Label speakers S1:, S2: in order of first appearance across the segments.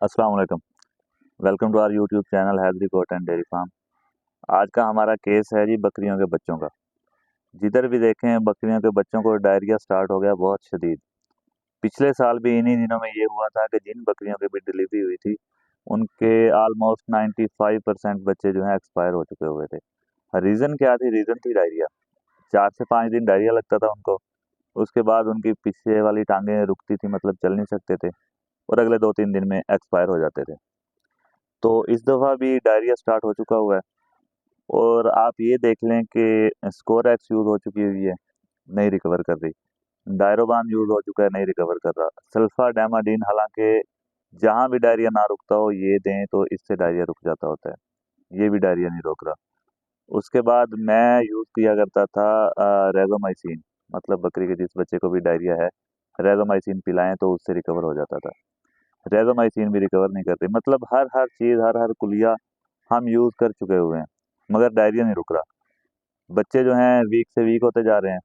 S1: अस्सलाम वालेकुम। Welcome to our YouTube channel Haidari goat and dairy farm. आज का हमारा केस है जी बकरियों के बच्चों का। जिधर भी देखें बकरियों के बच्चों को डायरिया स्टार्ट हो गया बहुत शदीद। पिछले साल भी इन्हीं दिनों में ये हुआ था कि जिन बकरियों की भी डिलीवरी हुई थी उनके ऑलमोस्ट 95% बच्चे जो हैं एक्सपायर हो चुके हुए थे। रीज़न क्या थी? रीज़न थी डायरिया। 4 से 5 दिन डायरिया लगता था उनको। उसके बाद उनकी पीछे वाली टांगें रुकती थी, मतलब चल नहीं सकते थे, और अगले 2-3 दिन में एक्सपायर हो जाते थे। तो इस दफ़ा भी डायरिया स्टार्ट हो चुका हुआ है, और आप ये देख लें कि स्कोरेक्स यूज़ हो चुकी हुई है, नहीं रिकवर कर रही। डायरोबान यूज़ हो चुका है, नहीं रिकवर कर रहा। सल्फाडामाडीन, हालांकि जहाँ भी डायरिया ना रुकता हो ये दें तो इससे डायरिया रुक जाता होता है, ये भी डायरिया नहीं रोक रहा। उसके बाद मैं यूज़ किया करता था रेगोमाइसिन, मतलब बकरी के जिस बच्चे को भी डायरिया है रेगोमाइसिन पिलाएं तो उससे रिकवर हो जाता था। रेगोमाइसिन भी रिकवर नहीं करती, मतलब हर हर चीज़, हर हर कुलिया हम यूज़ कर चुके हुए हैं, मगर डायरिया नहीं रुक रहा। बच्चे जो हैं वीक से वीक होते जा रहे हैं,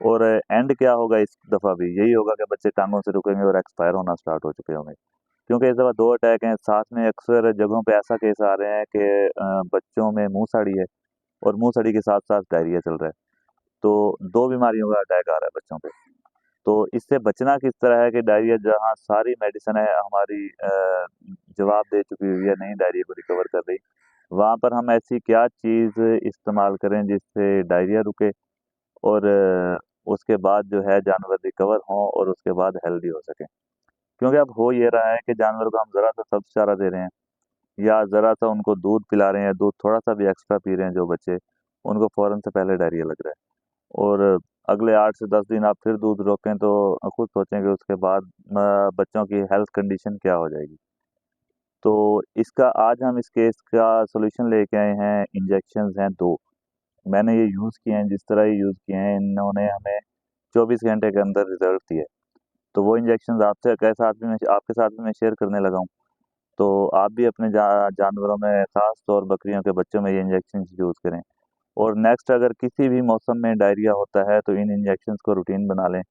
S1: और एंड क्या होगा इस दफ़ा भी? यही होगा कि बच्चे टांगों से रुकेंगे और एक्सपायर होना स्टार्ट हो चुके होंगे। क्योंकि इस दफ़ा 2 अटैक हैं साथ में। अक्सर जगहों पे ऐसा केस आ रहे हैं कि बच्चों में मुँह सड़ी है, और मुँह सड़ी के साथ-साथ डायरिया चल रहा है। तो 2 बीमारियों का अटैक आ रहा है बच्चों पे। तो इससे बचना किस तरह है कि डायरिया जहाँ सारी मेडिसिन है हमारी जवाब दे चुकी हुई है, नहीं डायरिया को रिकवर कर रही, वहाँ पर हम ऐसी क्या चीज़ इस्तेमाल करें जिससे डायरिया रुके, और उसके बाद जो है जानवर रिकवर हों और उसके बाद हेल्दी हो सकें। क्योंकि अब हो ये रहा है कि जानवर को हम ज़रा सा सब्ज़ चारा दे रहे हैं, या ज़रा सा उनको दूध पिला रहे हैं, दूध थोड़ा-सा भी एक्स्ट्रा पी रहे हैं जो बच्चे, उनको फ़ौरन से पहले डायरिया लग रहा है। और अगले 8 से 10 दिन आप फिर दूध रोकें तो खुद सोचेंगे उसके बाद बच्चों की हेल्थ कंडीशन क्या हो जाएगी। तो इसका आज हम इस केस का सॉल्यूशन लेके आए हैं। इंजेक्शंस हैं 2, मैंने ये यूज़ किए हैं। जिस तरह ये यूज़ किए हैं इन्होंने हमें 24 घंटे के अंदर रिजल्ट दिए। तो वो इंजेक्शंस आपके साथ भी मैं शेयर करने लगा हूँ। तो आप भी अपने जानवरों में, ख़ास तौर बकरियों के बच्चों में ये इंजेक्शन यूज़ करें। और नेक्स्ट अगर किसी भी मौसम में डायरिया होता है तो इन इंजेक्शंस को रूटीन बना लें।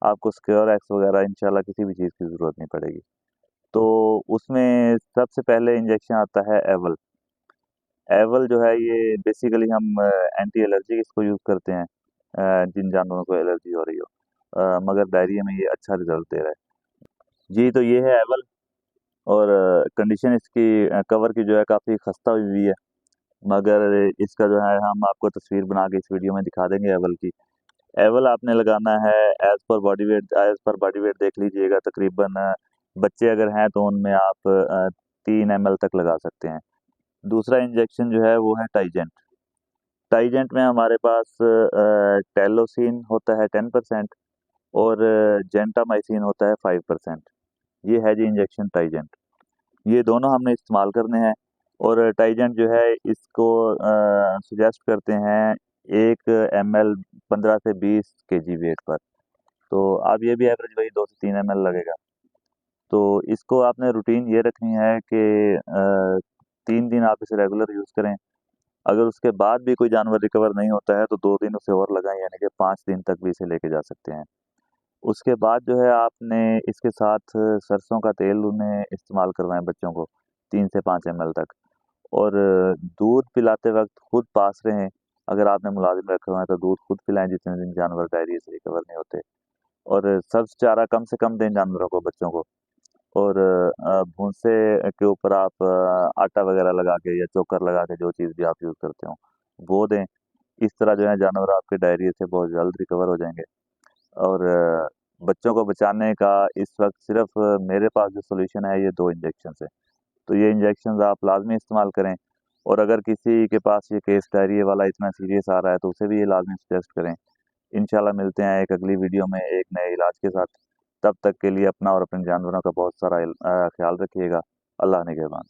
S1: आपको स्क्योर-एक्स वगैरह इंशाल्लाह किसी भी चीज़ की ज़रूरत नहीं पड़ेगी। तो उसमें सबसे पहले इंजेक्शन आता है एवल। एवल जो है ये बेसिकली हम एंटी एलर्जी इसको यूज़ करते हैं जिन जानवरों को एलर्जी हो रही हो। मगर डायरिया में ये अच्छा रिज़ल्ट दे रहा है। जी, तो ये है एवल। और कंडीशन इसकी कवर की जो है काफ़ी खस्ता हुई है, मगर इसका जो है हम आपको तस्वीर बना के इस वीडियो में दिखा देंगे एवल की। एवल आपने लगाना है एज़ पर बॉडी वेट देख लीजिएगा। तकरीबन बच्चे अगर हैं तो उनमें आप 3 ml तक लगा सकते हैं। दूसरा इंजेक्शन जो है वो है टाइजेंट। टाइजेंट में हमारे पास टेलोसिन होता है 10%, और जेंटामाइसिन होता है 5%। ये है जी इंजेक्शन टाइजेंट। ये दोनों हमने इस्तेमाल करने हैं। और टाइजेंट जो है इसको सजेस्ट करते हैं 1 ml 15 से 20 केजी वेट पर। तो आप ये भी एवरेज वही 2 से 3 ml लगेगा। तो इसको आपने रूटीन ये रखनी है कि 3 दिन आप इसे रेगुलर यूज़ करें। अगर उसके बाद भी कोई जानवर रिकवर नहीं होता है तो 2 दिन उसे और लगाएँ, यानी कि 5 दिन तक भी इसे लेके जा सकते हैं। उसके बाद जो है आपने इसके साथ सरसों का तेल उन्हें इस्तेमाल करवाएँ बच्चों को 3 से 5 ml तक। और दूध पिलाते वक़्त खुद पास रहें। अगर आपने मुलाज़िम रखे हुए हैं तो दूध खुद पिलाएँ जितने दिन जानवर डायरिया से रिकवर नहीं होते। और सब्ज़ चारा कम से कम दें जानवरों को, बच्चों को। और भूसे के ऊपर आप आटा वग़ैरह लगा के या चोकर लगा के, जो चीज़ भी आप यूज़ करते हो, वो दें। इस तरह जो है जानवर आपके डायरिया से बहुत जल्द रिकवर हो जाएँगे। और बच्चों को बचाने का इस वक़्त सिर्फ़ मेरे पास जो सॉल्यूशन है ये 2 इंजेक्शंस हैं। तो ये इंजेक्शंस आप लाज़मी इस्तेमाल करें। और अगर किसी के पास ये केस डायरिया वाला इतना सीरियस आ रहा है तो उसे भी ये लाज़मी सजेस्ट करें। इंशाल्लाह मिलते हैं एक अगली वीडियो में एक नए इलाज के साथ। तब तक के लिए अपना और अपने जानवरों का बहुत सारा ख़्याल रखिएगा। अल्लाह निगहबान।